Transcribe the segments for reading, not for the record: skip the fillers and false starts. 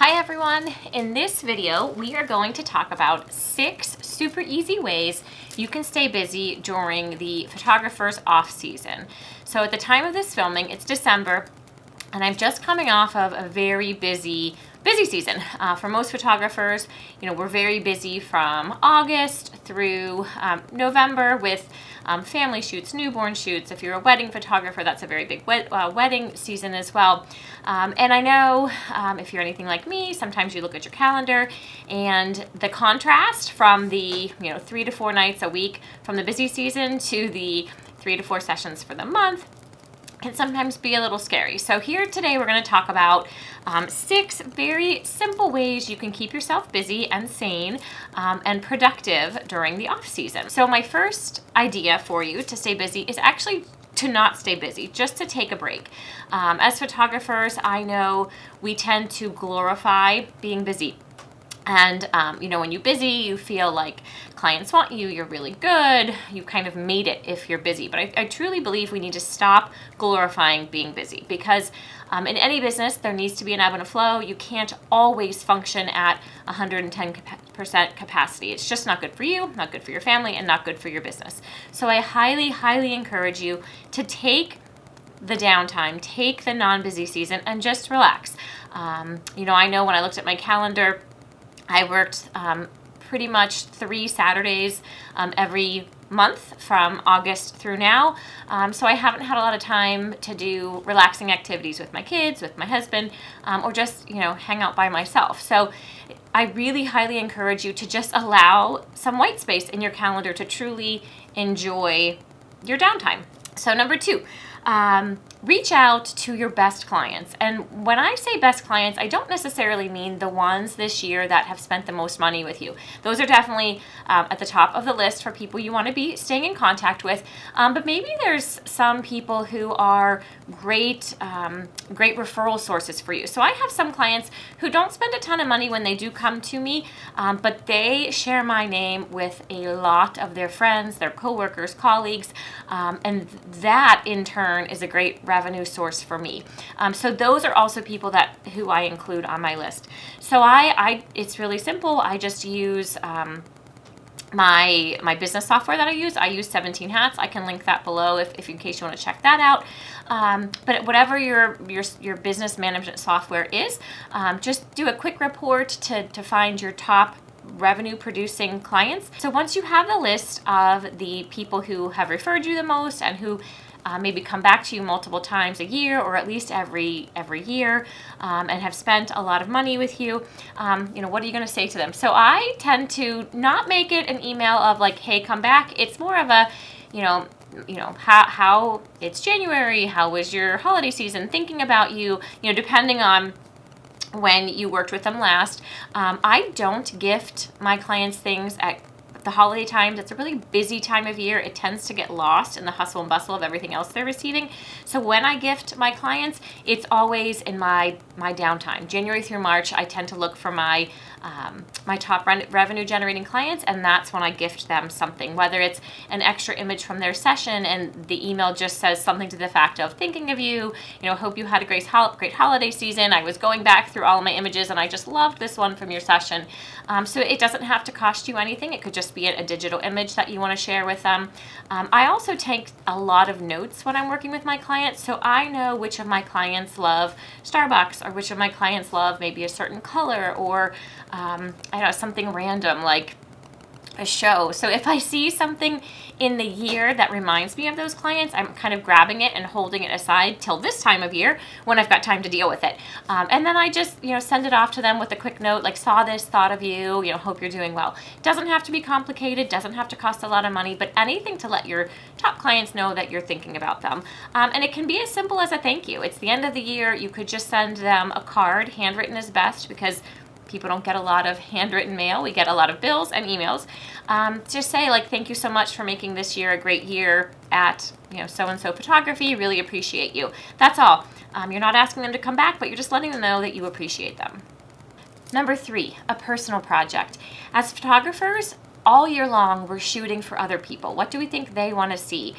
Hi everyone! In this video, we are going to talk about 6 super easy ways you can stay busy during the photographer's off season. So at the time of this filming, it's December, and I'm just coming off of a very busy season. For most photographers, we're very busy from August through November with family shoots, newborn shoots. If you're a wedding photographer, that's a very big wedding season as well. And I know if you're anything like me, sometimes you look at your calendar and the contrast from the 3 to 4 nights a week from the busy season to the 3 to 4 sessions for the month can sometimes be a little scary. So here today we're going to talk about 6 very simple ways you can keep yourself busy and sane and productive during the off season. So my first idea for you to stay busy is actually to not stay busy, just to take a break. As photographers, I know we tend to glorify being busy. And, when you're busy, you feel like clients want you, you're really good, you kind of made it if you're busy. But I truly believe we need to stop glorifying being busy because in any business, there needs to be an ebb and a flow. You can't always function at 110% capacity. It's just not good for you, not good for your family, and not good for your business. So I highly, highly encourage you to take the downtime, take the non-busy season, and just relax. I know when I looked at my calendar, I worked pretty much 3 Saturdays every month from August through now. So I haven't had a lot of time to do relaxing activities with my kids, with my husband, or just, hang out by myself. So I really highly encourage you to just allow some white space in your calendar to truly enjoy your downtime. So number 2, reach out to your best clients. And when I say best clients, I don't necessarily mean the ones this year that have spent the most money with you. Those are definitely at the top of the list for people you want to be staying in contact with. But maybe there's some people who are great referral sources for you. So I have some clients who don't spend a ton of money when they do come to me, but they share my name with a lot of their friends, their coworkers, colleagues, and that in turn is a great revenue source for me. So those are also people who I include on my list. So it's really simple. I just use my business software that I use 17 Hats. I can link that below if in case you want to check that out. But whatever your business management software is, just do a quick report to find your top revenue producing clients. So once you have the list of the people who have referred you the most and who maybe come back to you multiple times a year or at least every year and have spent a lot of money with you, what are you going to say to them? So I tend to not make it an email of like, hey, come back. It's more of a, how it's January, how was your holiday season, thinking about you, depending on when you worked with them last. I don't gift my clients things at the holiday times. It's a really busy time of year. It tends to get lost in the hustle and bustle of everything else they're receiving. So when I gift my clients, it's always in my downtime. January through March, I tend to look for my top revenue generating clients, and that's when I gift them something, whether it's an extra image from their session and the email just says something to the fact of thinking of you, hope you had a great holiday season. I was going back through all of my images and I just loved this one from your session. So it doesn't have to cost you anything. It could just be a digital image that you want to share with them. I also take a lot of notes when I'm working with my clients, so I know which of my clients love Starbucks or which of my clients love maybe a certain color or something random like a show. So if I see something in the year that reminds me of those clients, I'm kind of grabbing it and holding it aside till this time of year when I've got time to deal with it. And then I just, send it off to them with a quick note, like saw this, thought of you, hope you're doing well. Doesn't have to be complicated, doesn't have to cost a lot of money, but anything to let your top clients know that you're thinking about them. And it can be as simple as a thank you. It's the end of the year. You could just send them a card. Handwritten is best because people don't get a lot of handwritten mail. We get a lot of bills and emails. Just say like, thank you so much for making this year a great year at, so-and-so photography. Really appreciate you. That's all. You're not asking them to come back, but you're just letting them know that you appreciate them. Number 3, a personal project. As photographers, all year long, we're shooting for other people. What do we think they want to see?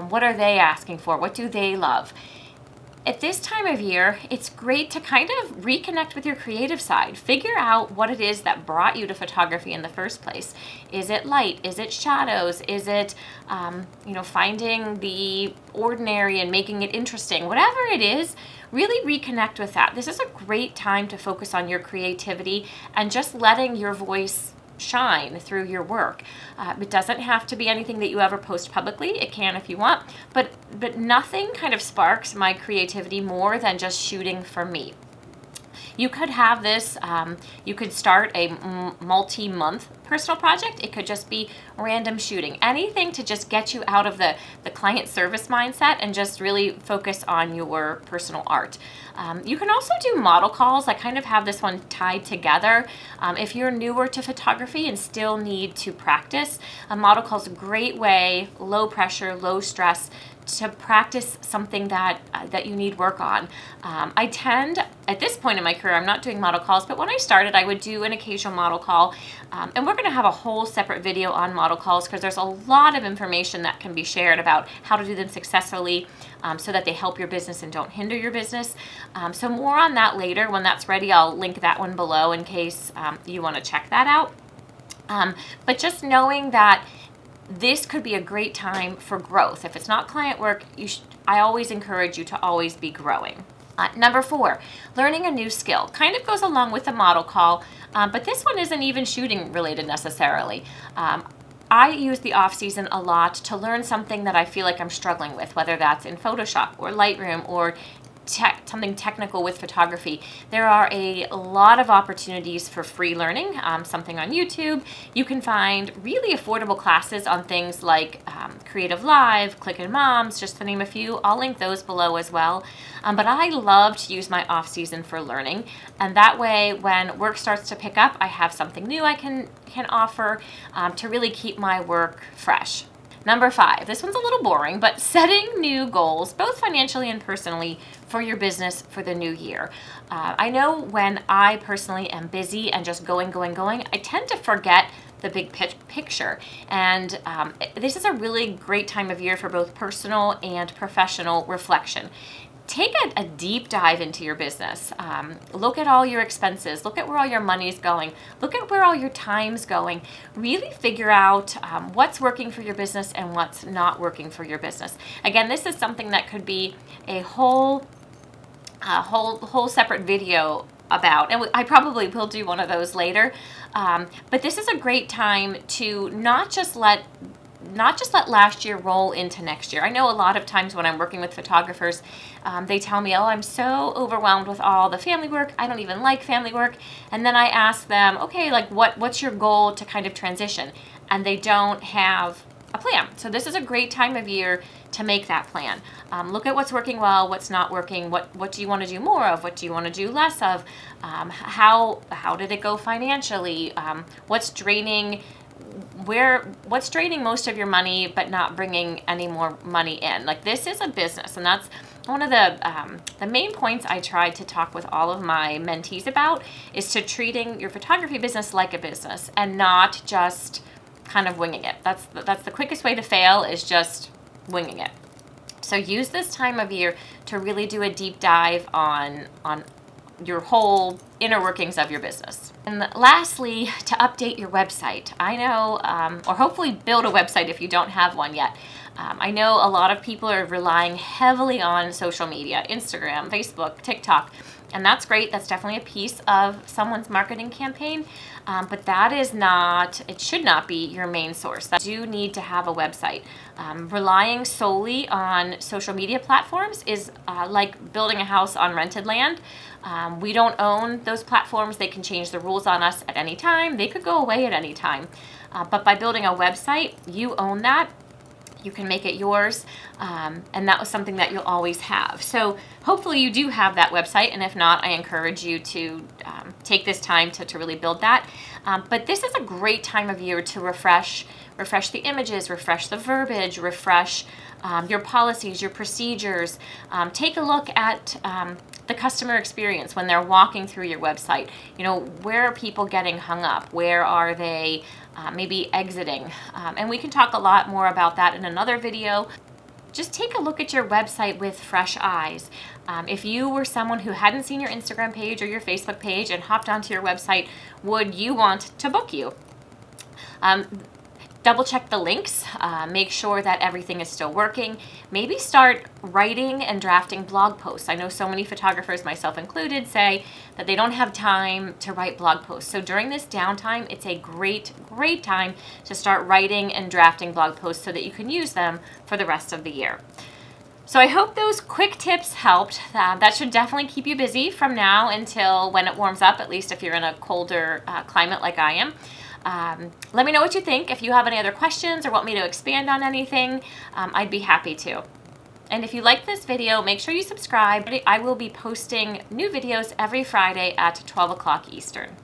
What are they asking for? What do they love? At this time of year, it's great to kind of reconnect with your creative side. Figure out what it is that brought you to photography in the first place. Is it light? Is it shadows? Is it, finding the ordinary and making it interesting? Whatever it is, really reconnect with that. This is a great time to focus on your creativity and just letting your voice shine through your work. It doesn't have to be anything that you ever post publicly. It can if you want, but nothing kind of sparks my creativity more than just shooting for me. You could have this, you could start a multi-month personal project. It could just be random shooting. Anything to just get you out of the client service mindset and just really focus on your personal art. You can also do model calls. I kind of have this one tied together. If you're newer to photography and still need to practice, a model call is a great way, low pressure, low stress, to practice something that you need work on. I tend, at this point in my career, I'm not doing model calls, but when I started, I would do an occasional model call. And we're going to have a whole separate video on model calls because there's a lot of information that can be shared about how to do them successfully so that they help your business and don't hinder your business. So more on that later. When that's ready, I'll link that one below in case you want to check that out. But just knowing that this could be a great time for growth. If it's not client work, I always encourage you to always be growing. Number 4, learning a new skill. Kind of goes along with the model call, but this one isn't even shooting related necessarily. I use the off season a lot to learn something that I feel like I'm struggling with, whether that's in Photoshop or Lightroom or something technical with photography. There are a lot of opportunities for free learning, something on YouTube. You can find really affordable classes on things like Creative Live, Click and Moms, just to name a few. I'll link those below as well. But I love to use my off season for learning, and that way when work starts to pick up, I have something new I can offer to really keep my work fresh. Number 5, this one's a little boring, but setting new goals, both financially and personally, for your business for the new year. I know when I personally am busy and just going, I tend to forget the big picture. And this is a really great time of year for both personal and professional reflection. Take a deep dive into your business. Look at all your expenses. Look at where all your money is going. Look at where all your time's going. Really figure out what's working for your business and what's not working for your business. Again, this is something that could be a whole separate video about, and I probably will do one of those later. But this is a great time to not just let last year roll into next year. I know a lot of times when I'm working with photographers, they tell me, oh, I'm so overwhelmed with all the family work. I don't even like family work. And then I ask them, okay, like what's your goal to kind of transition? And they don't have a plan. So this is a great time of year to make that plan. Look at what's working well, what's not working, what do you want to do more of, what do you want to do less of, how did it go financially, what's draining most of your money but not bringing any more money in. Like, this is a business, and that's one of the main points I try to talk with all of my mentees about, is to treating your photography business like a business and not just kind of winging it. That's the quickest way to fail, is just winging it. So use this time of year to really do a deep dive on your whole inner workings of your business. And lastly, to update your website. I know, or hopefully build a website if you don't have one yet. I know a lot of people are relying heavily on social media, Instagram, Facebook, TikTok, and that's great. That's definitely a piece of someone's marketing campaign, but that is not, it should not be your main source. You do need to have a website. Relying solely on social media platforms is like building a house on rented land. We don't own those platforms. They can change the rules on us at any time. They could go away at any time. But by building a website, you own that. You can make it yours, and that was something that you'll always have. So hopefully you do have that website, and if not, I encourage you to take this time to really build that. But this is a great time of year to refresh the images, refresh the verbiage, refresh your policies, your procedures. Take a look at the customer experience when they're walking through your website. You know, where are people getting hung up? Where are they maybe exiting? And we can talk a lot more about that in another video. just take a look at your website with fresh eyes. If you were someone who hadn't seen your Instagram page or your Facebook page and hopped onto your website, would you want to book you? Double check the links, make sure that everything is still working. Maybe start writing and drafting blog posts. I know so many photographers, myself included, say that they don't have time to write blog posts. So during this downtime, it's a great time to start writing and drafting blog posts so that you can use them for the rest of the year. So I hope those quick tips helped. That should definitely keep you busy from now until when it warms up, at least if you're in a colder climate like I am. Let me know what you think. If you have any other questions or want me to expand on anything, I'd be happy to. And if you like this video, make sure you subscribe. I will be posting new videos every Friday at 12 o'clock Eastern.